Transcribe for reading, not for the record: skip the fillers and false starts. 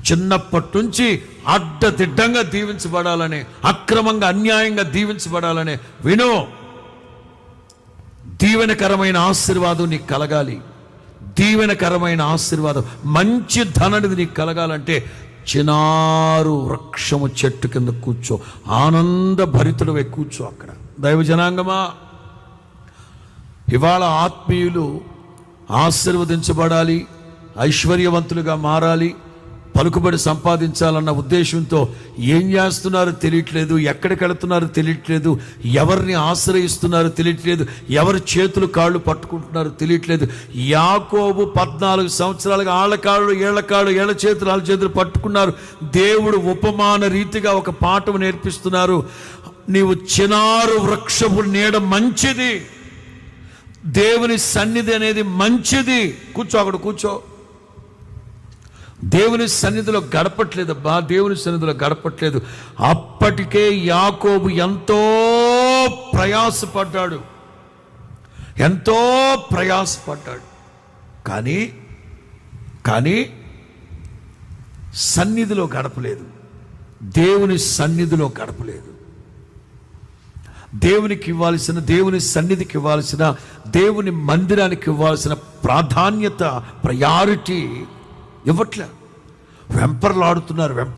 చిన్నప్పటి నుంచి అడ్డదిడ్డంగా దీవించబడాలని, అక్రమంగా అన్యాయంగా దీవించబడాలని విను. దీవెనకరమైన ఆశీర్వాదం నీకు కలగాలి. దీవెనకరమైన ఆశీర్వాదం, మంచి ధననిధి నీకు కలగాలంటే చినారు వృక్షము చెట్టు కింద కూర్చో, ఆనంద భరితుడవై కూర్చో. అక్కడ దైవ జనాంగమా, ఇవాళ ఆత్మీయులు ఆశీర్వదించబడాలి, ఐశ్వర్యవంతులుగా మారాలి, పలుకుబడి సంపాదించాలన్న ఉద్దేశంతో ఏం చేస్తున్నారో తెలియట్లేదు, ఎక్కడికి వెళుతున్నారో తెలియట్లేదు, ఎవరిని ఆశ్రయిస్తున్నారో తెలియట్లేదు, ఎవరి చేతులు కాళ్ళు పట్టుకుంటున్నారో తెలియట్లేదు. యాకోబు 14 సంవత్సరాలుగా ఏళ్ల చేతులు పట్టుకున్నారు. దేవుడు ఉపమాన రీతిగా ఒక పాఠం నేర్పిస్తున్నారు. నీవు చినారు వృక్షపు నీడ మంచిది, దేవుని సన్నిధి అనేది మంచిది. కూర్చో, అక్కడ కూర్చో. దేవుని సన్నిధిలో గడపట్లేదబ్బా, దేవుని సన్నిధిలో గడపట్లేదు. అప్పటికే యాకోబు ఎంతో ప్రయాసపడ్డాడు, కానీ సన్నిధిలో గడపలేదు, దేవుని సన్నిధిలో గడపలేదు. దేవునికి ఇవ్వాల్సిన, దేవుని సన్నిధికి ఇవ్వాల్సిన, దేవుని మందిరానికి ఇవ్వాల్సిన ప్రాధాన్యత, ప్రయారిటీ ఇవ్వట్లే. వెంపర్లాడుతున్నారు.